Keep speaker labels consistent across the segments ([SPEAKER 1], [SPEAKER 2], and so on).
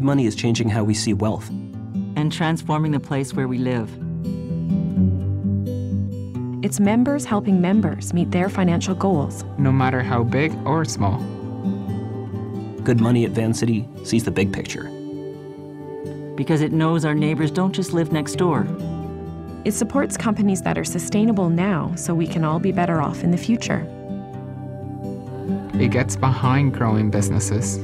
[SPEAKER 1] Good money is changing how we see wealth.
[SPEAKER 2] And transforming the place where we live.
[SPEAKER 3] It's members helping members meet their financial goals.
[SPEAKER 4] No matter how big or small.
[SPEAKER 1] Good money at Vancity sees the big picture.
[SPEAKER 2] Because it knows our neighbors don't just live next door.
[SPEAKER 3] It supports companies that are sustainable now so we can all be better off in the future.
[SPEAKER 4] It gets behind growing businesses.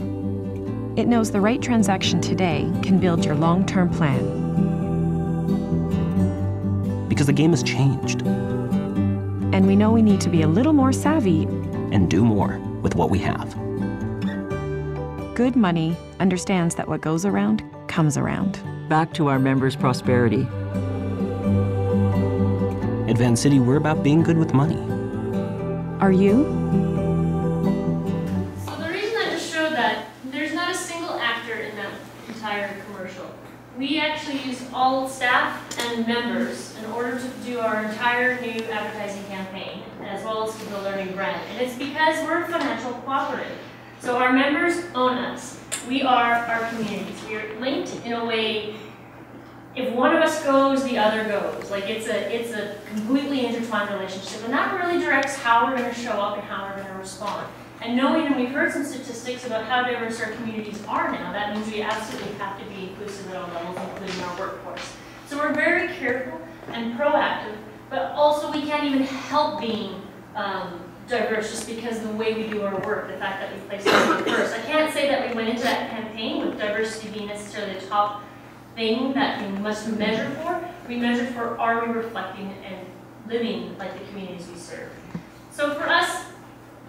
[SPEAKER 3] It knows the right transaction today can build your long-term plan.
[SPEAKER 1] Because the game has changed.
[SPEAKER 3] And we know we need to be a little more savvy
[SPEAKER 1] and do more with what we have.
[SPEAKER 3] Good money understands that what goes around comes around.
[SPEAKER 2] Back to our members' prosperity.
[SPEAKER 1] At Vancity, we're about being good with money.
[SPEAKER 3] Are you?
[SPEAKER 5] So the reason I just showed that, there's not a single actor in that entire commercial. We actually use all staff and members in order to do our entire new advertising campaign, as well as to build our new brand. And it's because we're a financial cooperative. So our members own us. We are our communities. We are linked in a way, if one of us goes, the other goes. Like it's a completely intertwined relationship. And that really directs how we're going to show up and how we're going to respond. And knowing, and we've heard some statistics about how diverse our communities are now, that means we absolutely have to be inclusive at all levels, including our workforce. So we're very careful and proactive, but also we can't even help being diverse just because of the way we do our work, the fact that we place it first. I can't say that we went into that campaign with diversity being necessarily the top thing that we must measure for. We measured for, are we reflecting and living like the communities we serve? So for us,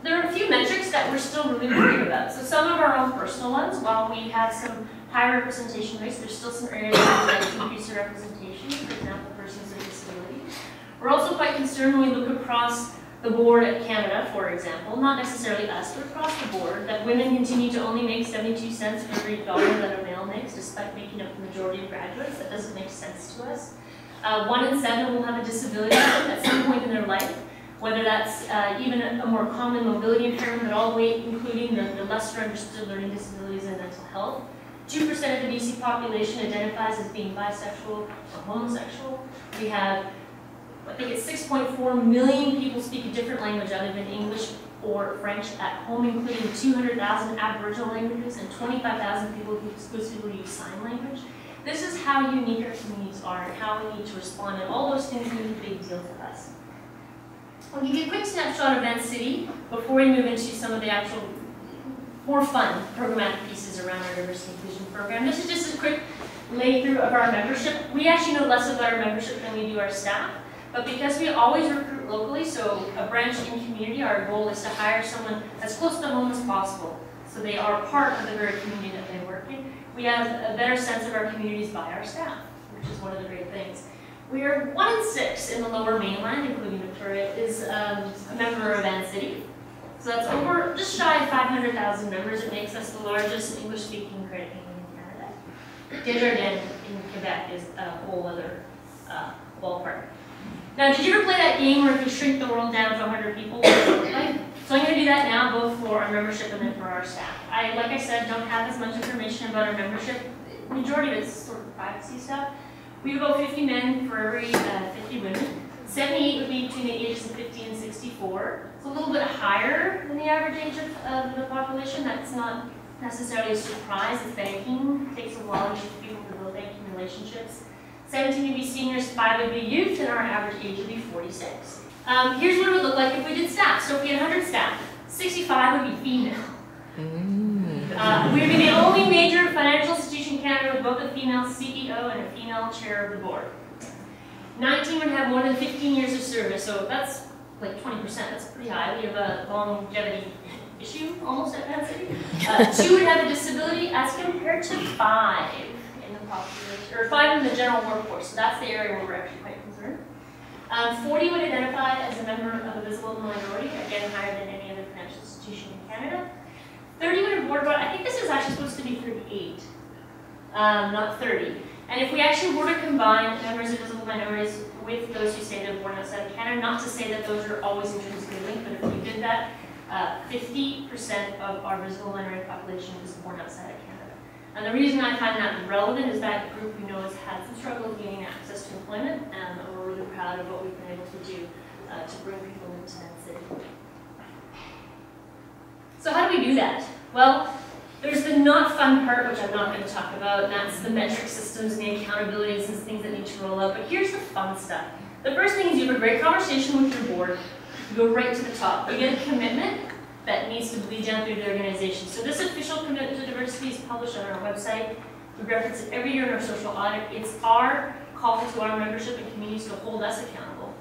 [SPEAKER 5] there are a few metrics that we're still really worried about. So some of our own personal ones, while we have some high representation rates, there's still some areas where we'd like to increase the representation, for example, persons with disabilities. We're also quite concerned when we look across the board at Canada, for example, not necessarily us, but across the board, that women continue to only make 72 cents for every dollar that a male makes, despite making up the majority of graduates. That doesn't make sense to us. 1 in 7 will have a disability at some point in their life, whether that's even a more common mobility impairment, but all the way including the lesser understood learning disabilities and mental health. 2% of the BC population identifies as being bisexual or homosexual. We have, I think it's 6.4 million people speak a different language other than English or French at home, including 200,000 Aboriginal languages and 25,000 people who exclusively use sign language. This is how unique our communities are and how we need to respond, and all those things mean a big deal to us. I'll give you a quick snapshot of Vancity before we move into some of the actual more fun programmatic pieces around our diversity inclusion program. This is just a quick lay through of our membership. We actually know less about our membership than we do our staff, but because we always recruit locally, so a branch in community, our goal is to hire someone as close to home as possible, so they are part of the very community that they work in. We have a better sense of our communities by our staff, which is one of the great things. We are 1 in 6 in the Lower Mainland, including Victoria, is a member of Vancity. So that's over, just shy of 500,000 members. It makes us the largest English-speaking credit union in Canada. Desjardins in Quebec is a whole other ballpark. Now, did you ever play that game where if you shrink the world down to 100 people, what does it look like? So I'm going to do that now, both for our membership and then for our staff. Like I said, don't have as much information about our membership. The majority of it's sort of privacy stuff. We have about 50 men for every 50 women. 78 would be between the ages of 50 and 64. It's a little bit higher than the average age of the population. That's not necessarily a surprise. It's banking. It takes a while for people to build banking relationships. 17 would be seniors, 5 would be youth, and our average age would be 46. Here's what it would look like if we did staff. So if we had 100 staff, 65 would be female. We would be the only major financial institution in Canada with both a female CEO and a female chair of the board. 19 would have more than 15 years of service, so that's like 20%. That's pretty high. We have a longevity issue almost at Vancity. 2 would have a disability as compared to 5 in the population, or 5 in the general workforce. So that's the area where we're actually quite concerned. 40 would identify as a member of a visible minority, again higher than any other financial institution in Canada. 30 would have board about, I think this is actually supposed to be 38, not 30. And if we actually were to combine members of visible minorities with those who say they're born outside of Canada, not to say that those are always intrinsically linked, but if we did that, 50% of our visible minority population is born outside of Canada. And the reason I find that relevant is that group we know has had some struggle gaining access to employment, and we're really proud of what we've been able to do to bring people into Vancity. So how do we do that? Well, there's the not fun part, which I'm not going to talk about, and that's the metric systems and the accountabilities and things that need to roll out. But here's the fun stuff. The first thing is you have a great conversation with your board. You go right to the top. You get a commitment that needs to bleed down through the organization. So this official commitment to diversity is published on our website. We reference it every year in our social audit. It's our call to our membership and communities to hold us accountable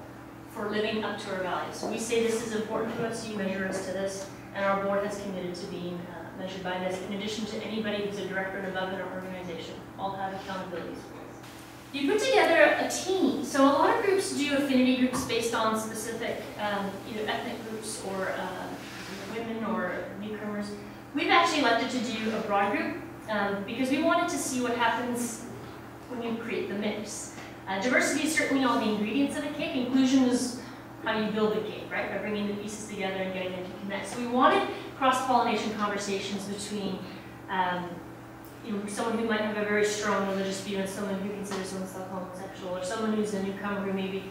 [SPEAKER 5] for living up to our values. So we say this is important to us, you measure us to this, and our board has committed to being measured by this, in addition to anybody who's a director and above in our organization. All have accountabilities. You put together a team. So a lot of groups do affinity groups based on specific either ethnic groups or women or newcomers. We've actually elected to do a broad group because we wanted to see what happens when you create the mix. Diversity is certainly all the ingredients of a cake. Inclusion is how you build the cake, right? By bringing the pieces together and getting them to connect. So we wanted cross-pollination conversations between someone who might have a very strong religious view and someone who considers themselves homosexual, or someone who's a newcomer who maybe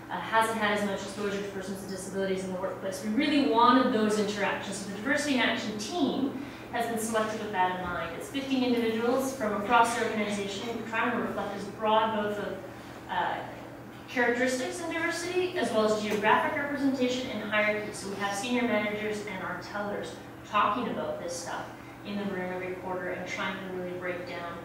[SPEAKER 5] hasn't had as much exposure to persons with disabilities in the workplace. We really wanted those interactions. So the Diversity in Action team has been selected with that in mind. It's 15 individuals from across the organization. We're trying to reflect as broad both of characteristics in diversity as well as geographic representation and hierarchy. So we have senior managers and our tellers talking about this stuff in the room every quarter and trying to really break down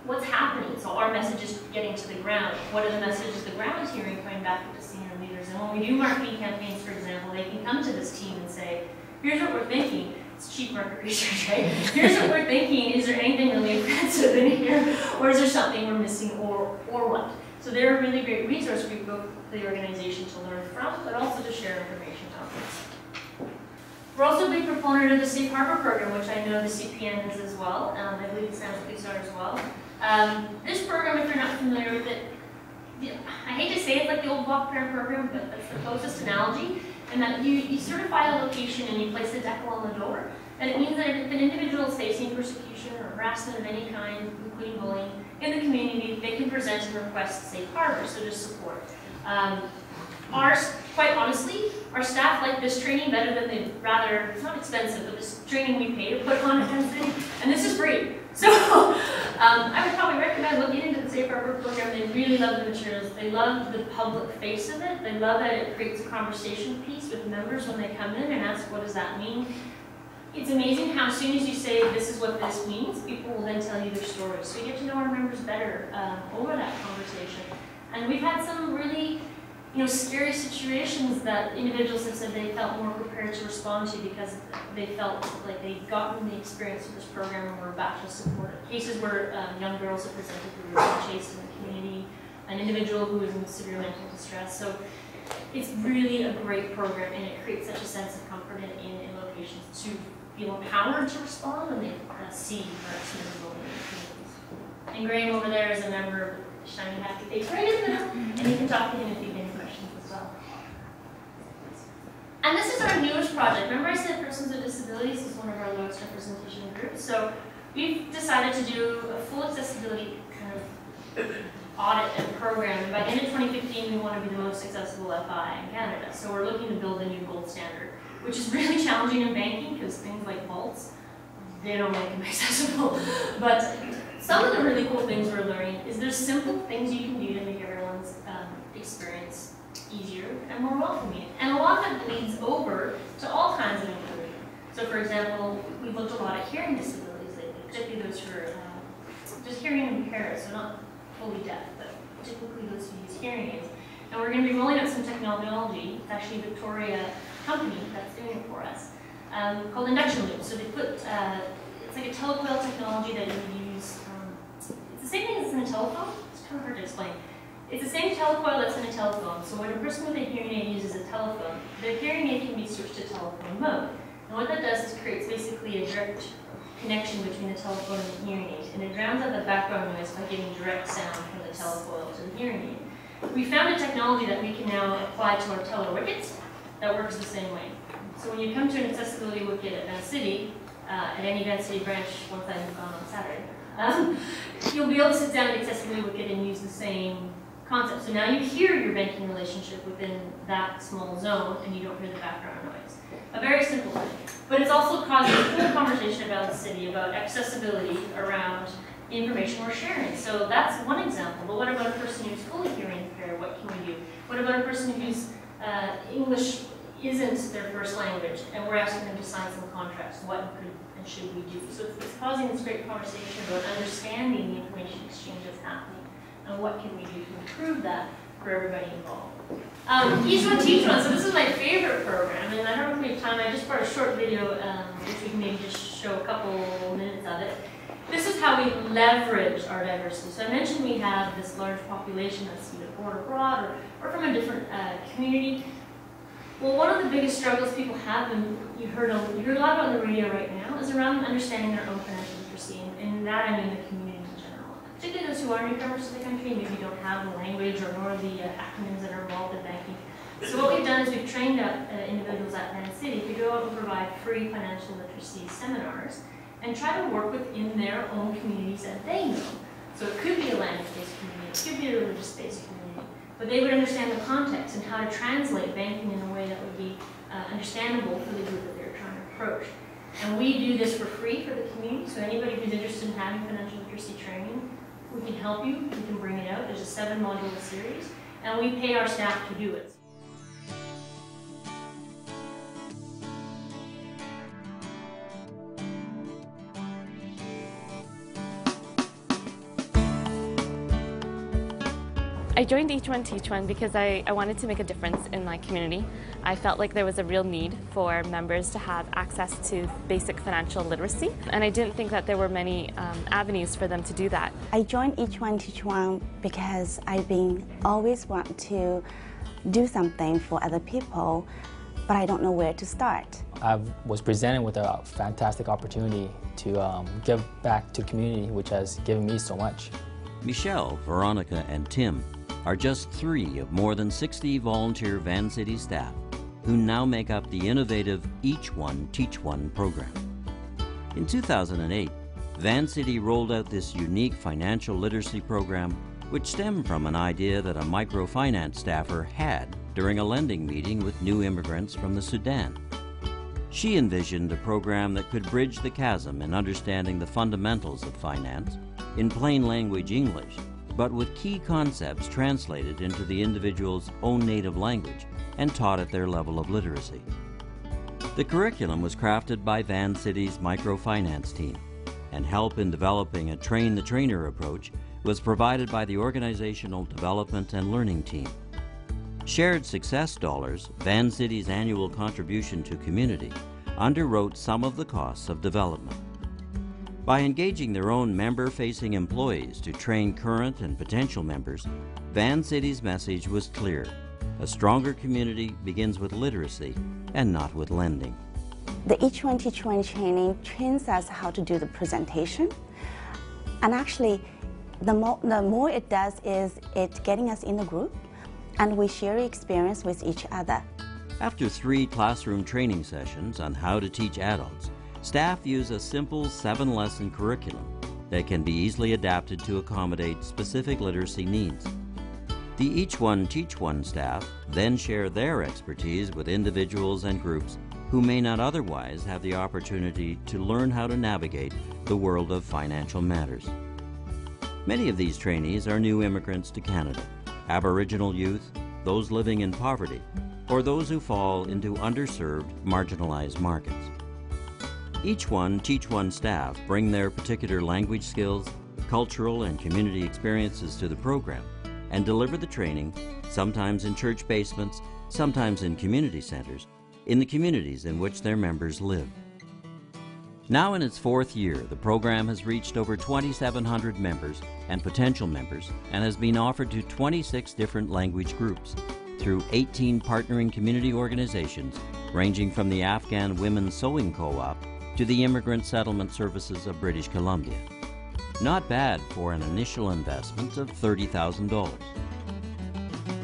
[SPEAKER 5] what's happening. So our message is getting to the ground. What are the messages the ground is hearing coming back to the senior leaders? And when we do marketing campaigns, for example, they can come to this team and say, here's what we're thinking. It's cheap market research, right? Here's what we're thinking. Is there anything really offensive in here? Or is there something we're missing, or what? So they're a really great resource for the organization to learn from, but also to share information on this. We're also a big proponent of the Safe Harbor program, which I know the CPN is as well. I believe the San Police are as well. This program, if you're not familiar with it, I hate to say it's like the old block parent program, but that's the closest analogy. And that you certify a location and you place a decal on the door. And it means that if an individual is facing persecution or harassment of any kind, including bullying, in the community, they can present and request safe harbor, so just support. Quite honestly, our staff like this training better than they'd rather. It's not expensive, but this training we pay to put on at Vancity, and this is free. So I would probably recommend looking into the Safe Harbor program. They really love the materials. They love the public face of it. They love that it creates a conversation piece with members when they come in and ask, what does that mean? It's amazing how as soon as you say, this is what this means, people will then tell you their stories. So you get to know our members better over that conversation. And we've had some really scary situations that individuals have said they felt more prepared to respond to because they felt like they'd gotten the experience of this program and were back to support it. Cases where young girls have presented who were being chased in the community, an individual who was in severe mental distress. So it's really a great program, and it creates such a sense of comfort in locations to feel empowered to respond when they see harassment and bullying in the communities. And Graham over there is a member of the Shiny Happy Face right in the middle, and you can talk to him if you have any questions as well. And this is our newest project. Remember I said persons with disabilities is one of our lowest representation groups? So we've decided to do a full accessibility kind of audit and program. And by the end of 2015, we want to be the most accessible FI in Canada. So we're looking to build a new gold standard, which is really challenging in banking because things like vaults, they don't make them accessible. But some of the really cool things we're learning is there's simple things you can do to make everyone's experience easier and more welcoming. And a lot of it bleeds over to all kinds of inclusion. So for example, we've looked a lot at hearing disabilities lately, particularly those who are just hearing impaired, so not fully deaf, but typically those who use hearing aids. And we're going to be rolling out some technology. It's actually a Victoria company that's doing it for us, called induction loops. So they put, it's like a telecoil technology that you use. It's the same thing as in a telephone. It's kind of hard to explain. It's the same telecoil that's in a telephone. So when a person with a hearing aid uses a telephone, their hearing aid can be switched to telephone mode. And what that does is creates basically a direct connection between the telephone and the hearing aid. And it drowns out the background noise by giving direct sound from the telecoil to the hearing aid. We found a technology that we can now apply to our teller wickets that works the same way. So when you come to an accessibility wicket at Vancity, at any Vancity branch once I'm gone on Saturday, you'll be able to sit down and accessibly look at and use the same concept. So now you hear your banking relationship within that small zone, and you don't hear the background noise. A very simple thing. But it's also causing a full conversation about the city, about accessibility around the information we're sharing. So that's one example. But what about a person who's fully hearing impaired? What can we do? What about a person whose English isn't their first language, and we're asking them to sign some contracts? What could and should we do? So it's causing this great conversation about understanding the information exchange that's happening, and what can we do to improve that for everybody involved. Each One Teach One. So this is my favorite program, and I don't know if we have time. I just brought a short video, which we can maybe just show a couple minutes of it. This is how we leverage our diversity. So I mentioned we have this large population that's either born abroad or from a different community. Well, one of the biggest struggles people have, and you heard a lot about on the radio right now, is around understanding their own financial literacy, and that I mean the community in general. Particularly those who are newcomers to the country, maybe don't have the language or nor the acronyms that are involved in banking. So what we've done is we've trained up individuals at Vancity to go out and provide free financial literacy seminars and try to work within their own communities that they know. So it could be a language-based community, it could be a religious-based community, but they would understand the context and how to translate banking in a way that would be understandable for the group that they're trying to approach. And we do this for free for the community, so anybody who's interested in having financial literacy training, we can help you, we can bring it out. There's a 7-module series, and we pay our staff to do it.
[SPEAKER 6] I joined Each One Teach One because I wanted to make a difference in my community. I felt like there was a real need for members to have access to basic financial literacy, and I didn't think that there were many avenues for them to do that.
[SPEAKER 7] I joined Each One Teach One because I've been always want to do something for other people, but I don't know where to start.
[SPEAKER 8] I was presented with a fantastic opportunity to give back to the community, which has given me so much.
[SPEAKER 9] Michelle, Veronica, and Tim are just 3 of more than 60 volunteer Vancity staff who now make up the innovative Each One Teach One program. In 2008, Vancity rolled out this unique financial literacy program, which stemmed from an idea that a microfinance staffer had during a lending meeting with new immigrants from the Sudan. She envisioned a program that could bridge the chasm in understanding the fundamentals of finance in plain language English, but with key concepts translated into the individual's own native language and taught at their level of literacy. The curriculum was crafted by Vancity's microfinance team, and help in developing a train-the-trainer approach was provided by the organizational development and learning team. Shared Success Dollars, Vancity's annual contribution to community, underwrote some of the costs of development. By engaging their own member-facing employees to train current and potential members, Vancity's message was clear. A stronger community begins with literacy and not with lending.
[SPEAKER 7] The Each One Teach One training trains us how to do the presentation, and actually the more it does is it getting us in the group, and we share experience with each other.
[SPEAKER 9] After 3 classroom training sessions on how to teach adults, staff use a simple 7-lesson curriculum that can be easily adapted to accommodate specific literacy needs. The Each One Teach One staff then share their expertise with individuals and groups who may not otherwise have the opportunity to learn how to navigate the world of financial matters. Many of these trainees are new immigrants to Canada, Aboriginal youth, those living in poverty, or those who fall into underserved, marginalized markets. Each One Teach One staff bring their particular language skills, cultural and community experiences to the program and deliver the training, sometimes in church basements, sometimes in community centers, in the communities in which their members live. Now in its 4th year, the program has reached over 2,700 members and potential members and has been offered to 26 different language groups through 18 partnering community organizations ranging from the Afghan Women's Sewing Co-op to the Immigrant Settlement Services of British Columbia. Not bad for an initial investment of $30,000.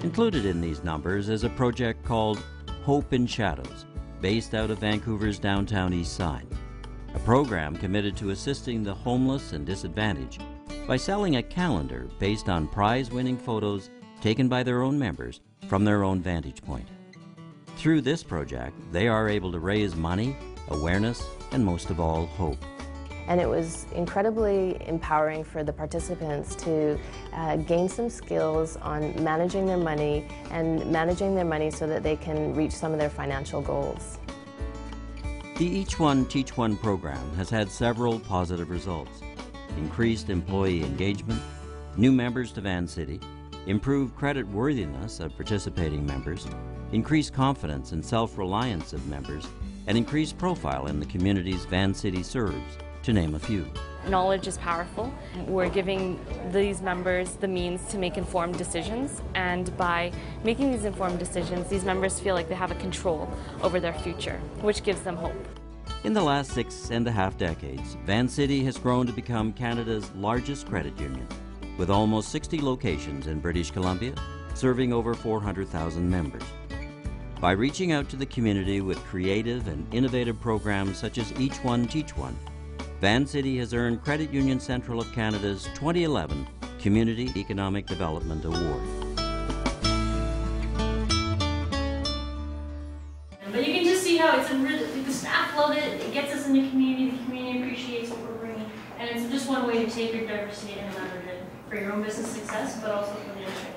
[SPEAKER 9] Included in these numbers is a project called Hope in Shadows, based out of Vancouver's downtown east side. a program committed to assisting the homeless and disadvantaged by selling a calendar based on prize-winning photos taken by their own members from their own vantage point. Through this project, they are able to raise money, awareness, and most of all, hope.
[SPEAKER 10] And it was incredibly empowering for the participants to gain some skills on managing their money so that they can reach some of their financial goals.
[SPEAKER 9] The Each One Teach One program has had several positive results: increased employee engagement, new members to Vancity, improved credit worthiness of participating members, increased confidence and self-reliance of members, and increased profile in the communities Vancity serves, to name a few.
[SPEAKER 6] Knowledge is powerful. We're giving these members the means to make informed decisions, and by making these informed decisions, these members feel like they have a control over their future, which gives them hope.
[SPEAKER 9] In the last 6.5 decades, Vancity has grown to become Canada's largest credit union, with almost 60 locations in British Columbia, serving over 400,000 members. By reaching out to the community with creative and innovative programs such as Each One Teach One, Vancity has earned Credit Union Central of Canada's 2011 Community Economic Development Award.
[SPEAKER 5] But you can just see how it's a really, the staff love it, it gets us in the community appreciates what we're bringing, and it's just one way to take your diversity and leverage it for your own business success, but also for the industry.